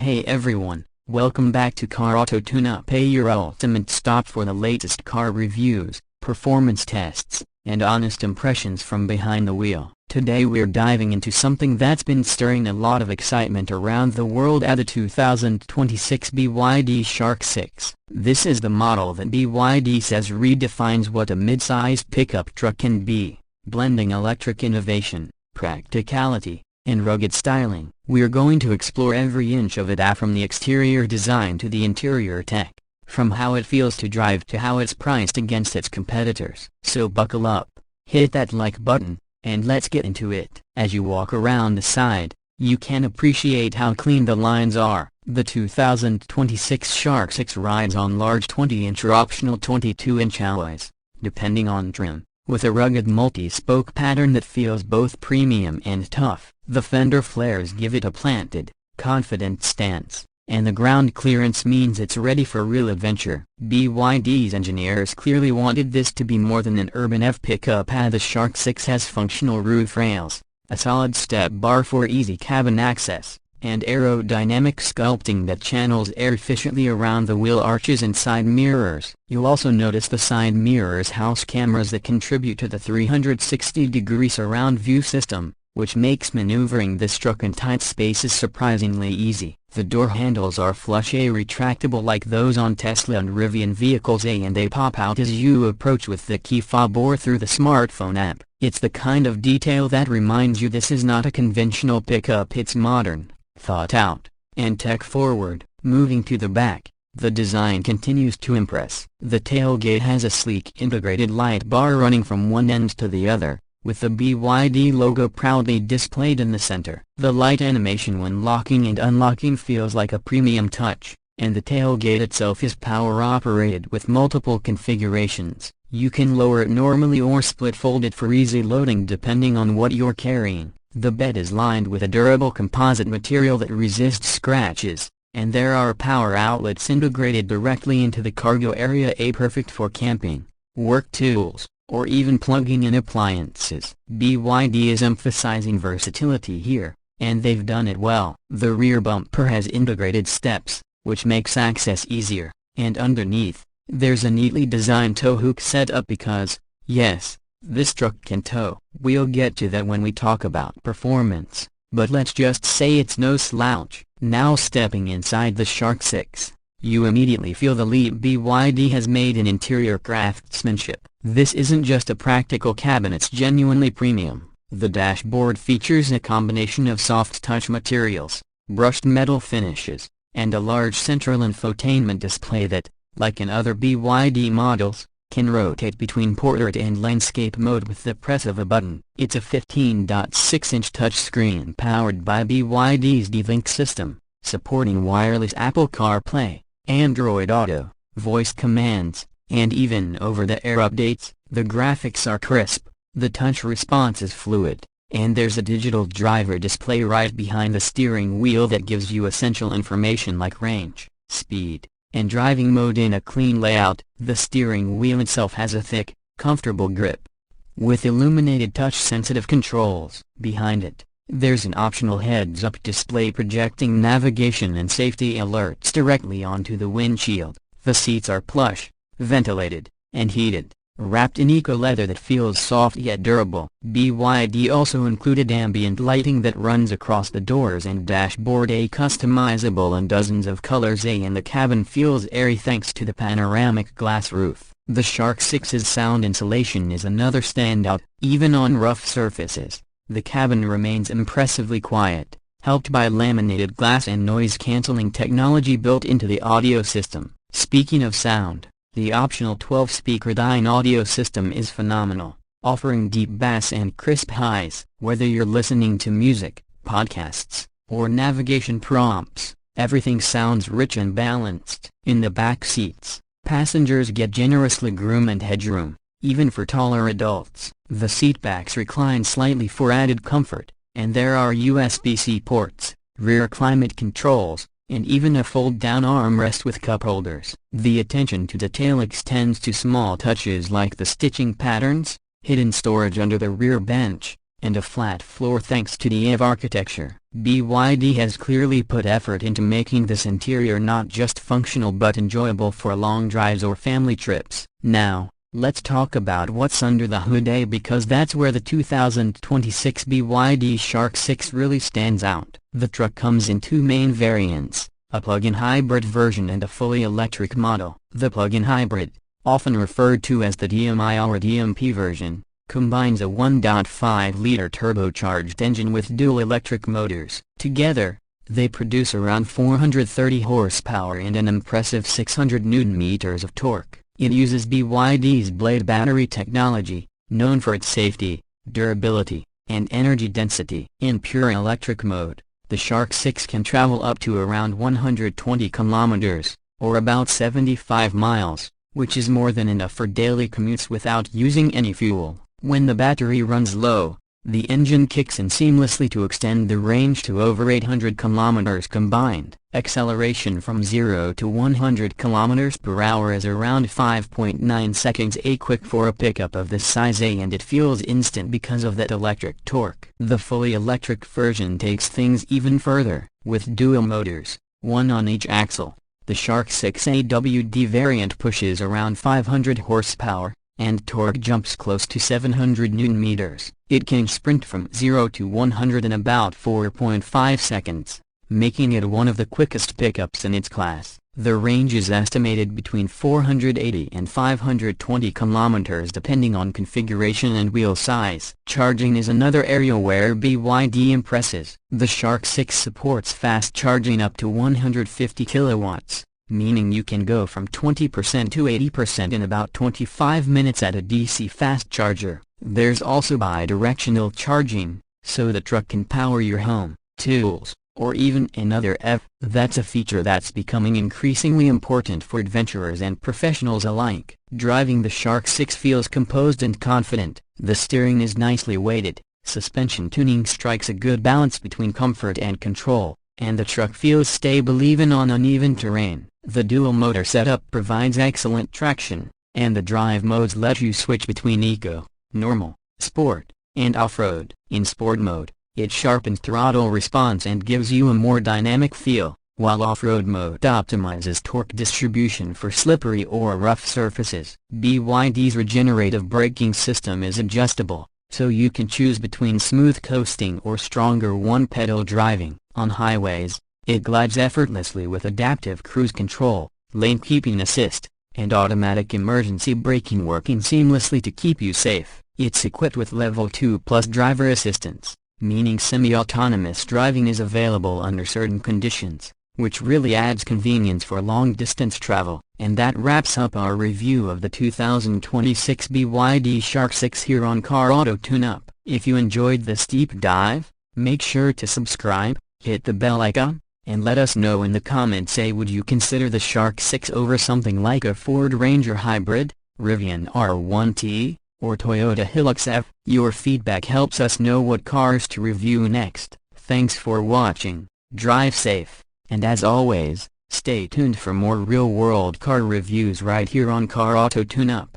Hey everyone, welcome back to Car Auto Tune-Up, your ultimate stop for the latest car reviews, performance tests, and honest impressions from behind the wheel. Today we're diving into something that's been stirring a lot of excitement around the world at the 2026 BYD Shark 6. This is the model that BYD says redefines what a mid-sized pickup truck can be, blending electric innovation, practicality, and rugged styling. We're going to explore every inch of it, from the exterior design to the interior tech, from how it feels to drive to how it's priced against its competitors. So buckle up, hit that like button, and let's get into it. As you walk around the side, you can appreciate how clean the lines are. The 2026 Shark 6 rides on large 20-inch or optional 22-inch alloys, depending on trim, with a rugged multi-spoke pattern that feels both premium and tough. The fender flares give it a planted, confident stance, and the ground clearance means it's ready for real adventure. BYD's engineers clearly wanted this to be more than an urban pickup. The Shark 6 has functional roof rails, a solid step bar for easy cabin access, and aerodynamic sculpting that channels air efficiently around the wheel arches and side mirrors. You'll also notice the side mirrors house cameras that contribute to the 360-degree surround view system, which makes maneuvering this truck in tight spaces surprisingly easy. The door handles are flush retractable like those on Tesla and Rivian vehicles, and they pop out as you approach with the key fob or through the smartphone app. It's the kind of detail that reminds you this is not a conventional pickup, it's modern, thought out, and tech forward. Moving to the back, the design continues to impress. The tailgate has a sleek integrated light bar running from one end to the other, with the BYD logo proudly displayed in the center. The light animation when locking and unlocking feels like a premium touch, and the tailgate itself is power operated with multiple configurations. You can lower it normally or split fold it for easy loading depending on what you're carrying. The bed is lined with a durable composite material that resists scratches, and there are power outlets integrated directly into the cargo area, perfect for camping, work tools, or even plugging in appliances. BYD is emphasizing versatility here, and they've done it well. The rear bumper has integrated steps, which makes access easier, and underneath, there's a neatly designed tow hook setup because, yes, this truck can tow. We'll get to that when we talk about performance, but let's just say it's no slouch. Now stepping inside the Shark 6, you immediately feel the leap BYD has made in interior craftsmanship. This isn't just a practical cabin, it's genuinely premium. The dashboard features a combination of soft touch materials, brushed metal finishes, and a large central infotainment display that, like in other BYD models, can rotate between portrait and landscape mode with the press of a button. It's a 15.6-inch touchscreen powered by BYD's D-Link system, supporting wireless Apple CarPlay, Android Auto, voice commands, and even over-the-air updates. The graphics are crisp, the touch response is fluid, and there's a digital driver display right behind the steering wheel that gives you essential information like range, speed, and driving mode in a clean layout. The steering wheel itself has a thick, comfortable grip, with illuminated touch-sensitive controls. Behind it, there's an optional heads-up display projecting navigation and safety alerts directly onto the windshield. The seats are plush, ventilated, and heated, wrapped in eco-leather that feels soft yet durable. BYD also included ambient lighting that runs across the doors and dashboard, customizable in dozens of colors, and the cabin feels airy thanks to the panoramic glass roof. The Shark 6's sound insulation is another standout. Even on rough surfaces, the cabin remains impressively quiet, helped by laminated glass and noise-canceling technology built into the audio system. Speaking of sound, the optional 12-speaker Dyne audio system is phenomenal, offering deep bass and crisp highs. Whether you're listening to music, podcasts, or navigation prompts, everything sounds rich and balanced. In the back seats, passengers get generously room and headroom, even for taller adults. The seatbacks recline slightly for added comfort, and there are USB-C ports, rear climate controls, and even a fold-down armrest with cup holders. The attention to detail extends to small touches like the stitching patterns, hidden storage under the rear bench, and a flat floor thanks to the EV architecture. BYD has clearly put effort into making this interior not just functional but enjoyable for long drives or family trips. Now, let's talk about what's under the hood, because that's where the 2026 BYD Shark 6 really stands out. The truck comes in two main variants, a plug-in hybrid version and a fully electric model. The plug-in hybrid, often referred to as the DMI or DMP version, combines a 1.5-liter turbocharged engine with dual electric motors. Together, they produce around 430 horsepower and an impressive 600 Nm of torque. It uses BYD's Blade battery technology, known for its safety, durability, and energy density. In pure electric mode, the Shark 6 can travel up to around 120 kilometers, or about 75 miles, which is more than enough for daily commutes without using any fuel. When the battery runs low, the engine kicks in seamlessly to extend the range to over 800 kilometers combined. Acceleration from 0 to 100 kilometers per hour is around 5.9 seconds, quick for a pickup of this size, and it feels instant because of that electric torque. The fully electric version takes things even further. With dual motors, one on each axle, the Shark 6 AWD variant pushes around 500 horsepower, and torque jumps close to 700 Nm. It can sprint from 0 to 100 in about 4.5 seconds, making it one of the quickest pickups in its class. The range is estimated between 480 and 520 kilometers depending on configuration and wheel size. Charging is another area where BYD impresses. The Shark 6 supports fast charging up to 150 kilowatts, meaning you can go from 20% to 80% in about 25 minutes at a DC fast charger. There's also bi-directional charging, so the truck can power your home, tools, or even another EV. That's a feature that's becoming increasingly important for adventurers and professionals alike. Driving the Shark 6 feels composed and confident. The steering is nicely weighted, suspension tuning strikes a good balance between comfort and control, and the truck feels stable even on uneven terrain. The dual motor setup provides excellent traction, and the drive modes let you switch between eco, normal, sport, and off-road. In sport mode, it sharpens throttle response and gives you a more dynamic feel, while off-road mode optimizes torque distribution for slippery or rough surfaces. BYD's regenerative braking system is adjustable, so you can choose between smooth coasting or stronger one-pedal driving. On highways, it glides effortlessly with adaptive cruise control, lane keeping assist, and automatic emergency braking working seamlessly to keep you safe. It's equipped with Level 2+ driver assistance, meaning semi-autonomous driving is available under certain conditions, which really adds convenience for long-distance travel. And that wraps up our review of the 2026 BYD Shark 6 here on Car Auto Tune-Up. If you enjoyed this deep dive, make sure to subscribe, hit the bell icon, and let us know in the comments, would you consider the Shark 6 over something like a Ford Ranger Hybrid, Rivian R1T, or Toyota Hilux EV? Your feedback helps us know what cars to review next. Thanks for watching, drive safe, and as always, stay tuned for more real-world car reviews right here on Car Auto Tune-Up.